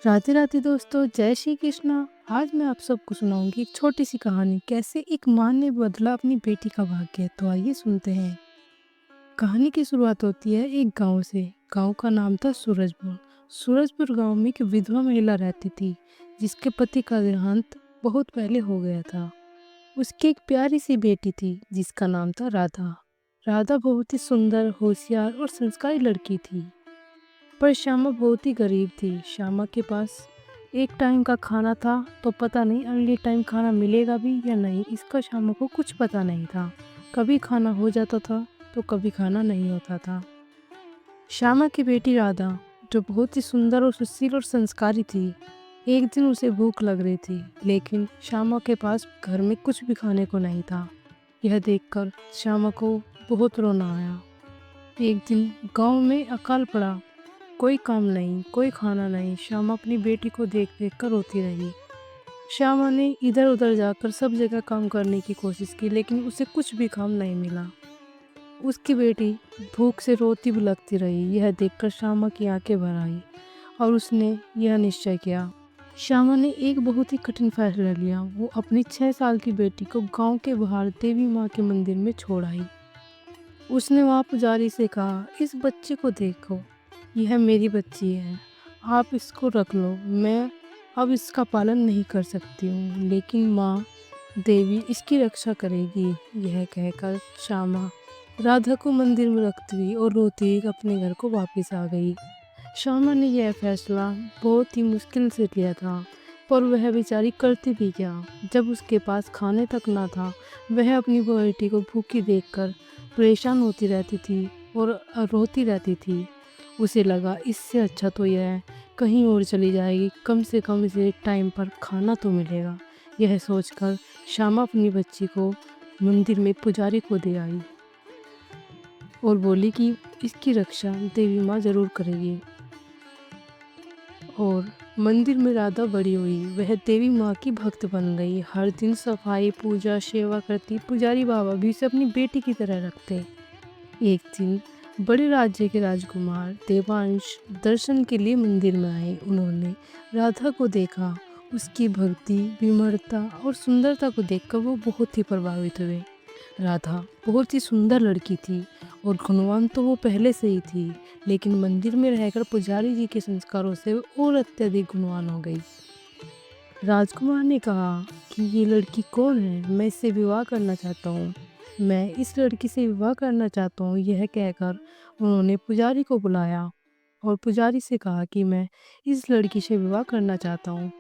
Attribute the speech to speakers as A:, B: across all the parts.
A: राधे राधे दोस्तों, जय श्री कृष्णा। आज मैं आप सबको सुनाऊंगी एक छोटी सी कहानी, कैसे एक माँ ने बदला अपनी बेटी का भाग्य। तो आइए सुनते हैं। कहानी की शुरुआत होती है एक गांव से। गांव का नाम था सूरजपुर। सूरजपुर गांव में एक विधवा महिला रहती थी, जिसके पति का देहांत बहुत पहले हो गया था। उसकी एक प्यारी सी बेटी थी, जिसका नाम था राधा। राधा बहुत ही सुंदर, होशियार और संस्कारी लड़की थी। पर श्यामा बहुत ही गरीब थी। श्यामा के पास एक टाइम का खाना था, तो पता नहीं अगले टाइम खाना मिलेगा भी या नहीं, इसका श्यामा को कुछ पता नहीं था। कभी खाना हो जाता था तो कभी खाना नहीं होता था। श्यामा की बेटी राधा, जो बहुत ही सुंदर और सुशील और संस्कारी थी, एक दिन उसे भूख लग रही थी, लेकिन श्यामा के पास घर में कुछ भी खाने को नहीं था। यह देखकर श्यामा को बहुत रोना आया। एक दिन गांव में अकाल पड़ा। कोई काम नहीं, कोई खाना नहीं। श्यामा अपनी बेटी को देख देख कर रोती रही। श्यामा ने इधर उधर जाकर सब जगह काम करने की कोशिश की, लेकिन उसे कुछ भी काम नहीं मिला। उसकी बेटी भूख से रोती बिलखती रही। यह देखकर श्यामा की आंखें भर आई और उसने यह निश्चय किया। श्यामा ने एक बहुत ही कठिन फैसला लिया। वो अपनी 6 साल की बेटी को गांव के बाहर देवी माँ के मंदिर में छोड़ आई। उसने वहाँ पुजारी से कहा, इस बच्चे को देखो, यह मेरी बच्ची है, आप इसको रख लो। मैं अब इसका पालन नहीं कर सकती हूँ, लेकिन माँ देवी इसकी रक्षा करेगी। यह कहकर श्यामा राधा को मंदिर में रखती हुई और रोती हुई अपने घर को वापस आ गई। श्यामा ने यह फैसला बहुत ही मुश्किल से लिया था, पर वह बेचारी करती भी क्या, जब उसके पास खाने तक ना था। वह अपनी बेटी को भूखी देखकर परेशान होती रहती थी और रोती रहती थी। उसे लगा, इससे अच्छा तो यह है कहीं और चली जाएगी, कम से कम इसे टाइम पर खाना तो मिलेगा। यह सोचकर श्यामा अपनी बच्ची को मंदिर में पुजारी को दे आई और बोली कि इसकी रक्षा देवी माँ जरूर करेगी। और मंदिर में राधा बड़ी हुई। वह देवी माँ की भक्त बन गई। हर दिन सफाई, पूजा, सेवा करती। पुजारी बाबा भी उसे अपनी बेटी की तरह रखते। एक दिन बड़े राज्य के राजकुमार देवांश दर्शन के लिए मंदिर में आए। उन्होंने राधा को देखा। उसकी भक्ति, विनम्रता और सुंदरता को देखकर वो बहुत ही प्रभावित हुए। राधा बहुत ही सुंदर लड़की थी और गुणवान तो वो पहले से ही थी, लेकिन मंदिर में रहकर पुजारी जी के संस्कारों से वो और अत्यधिक गुणवान हो गई। राजकुमार ने कहा कि ये लड़की कौन है, मैं इससे विवाह करना चाहता हूँ, मैं इस लड़की से विवाह करना चाहता हूँ। यह कहकर उन्होंने पुजारी को बुलाया और पुजारी से कहा कि मैं इस लड़की से विवाह करना चाहता हूँ।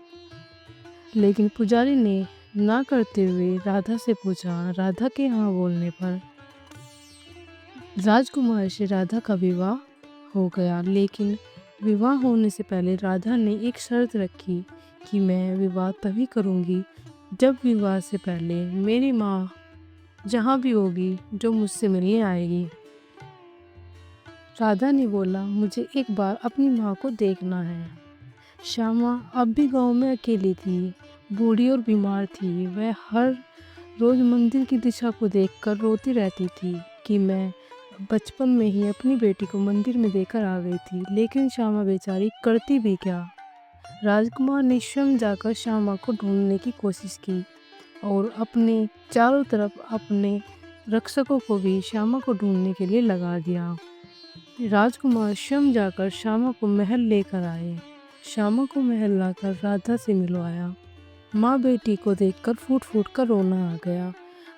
A: लेकिन पुजारी ने ना करते हुए राधा से पूछा। राधा के हाँ बोलने पर राजकुमार से राधा का विवाह हो गया। लेकिन विवाह होने से पहले राधा ने एक शर्त रखी कि मैं विवाह तभी करूँगी जब विवाह से पहले मेरी माँ जहाँ भी होगी जो मुझसे मिलने आएगी। राधा ने बोला, मुझे एक बार अपनी माँ को देखना है। श्यामा अब भी गांव में अकेली थी, बूढ़ी और बीमार थी। वह हर रोज मंदिर की दिशा को देखकर रोती रहती थी कि मैं बचपन में ही अपनी बेटी को मंदिर में देकर आ गई थी, लेकिन श्यामा बेचारी करती भी क्या। राजकुमार ने स्वयं जाकर श्यामा को ढूंढने की कोशिश की और अपने चारों तरफ अपने रक्षकों को भी श्यामा को ढूंढने के लिए लगा दिया। राजकुमार स्वयं जाकर श्यामा को महल लेकर आए। श्यामा को महल लाकर राधा से मिलवाया। माँ बेटी को देखकर फूट फूट कर रोना आ गया।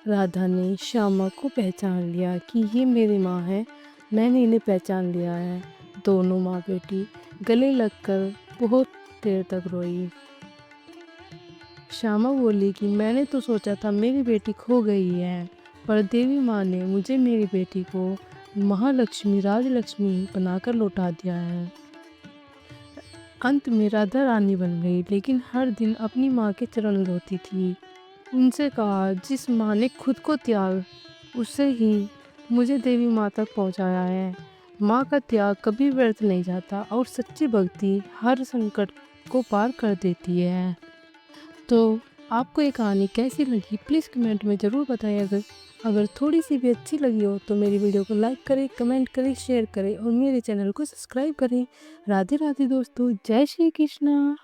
A: राधा ने श्यामा को पहचान लिया कि ये मेरी माँ है, मैंने इन्हें पहचान लिया है। दोनों माँ बेटी गले लगकर बहुत देर तक रोई। श्यामा बोली कि मैंने तो सोचा था मेरी बेटी खो गई है, पर देवी माँ ने मुझे मेरी बेटी को महालक्ष्मी, राजलक्ष्मी बनाकर लौटा दिया है। अंत में राधा रानी बन गई, लेकिन हर दिन अपनी माँ के चरण धोती थी। उनसे कहा, जिस माँ ने खुद को त्याग उससे ही मुझे देवी माँ तक पहुँचाया है। माँ का त्याग कभी व्यर्थ नहीं जाता और सच्ची भक्ति हर संकट को पार कर देती है। तो आपको ये कहानी कैसी लगी, प्लीज़ कमेंट में ज़रूर बताइएगा। अगर थोड़ी सी भी अच्छी लगी हो तो मेरी वीडियो को लाइक करें, कमेंट करें, शेयर करें और मेरे चैनल को सब्सक्राइब करें। राधे राधे दोस्तों, जय श्री कृष्णा।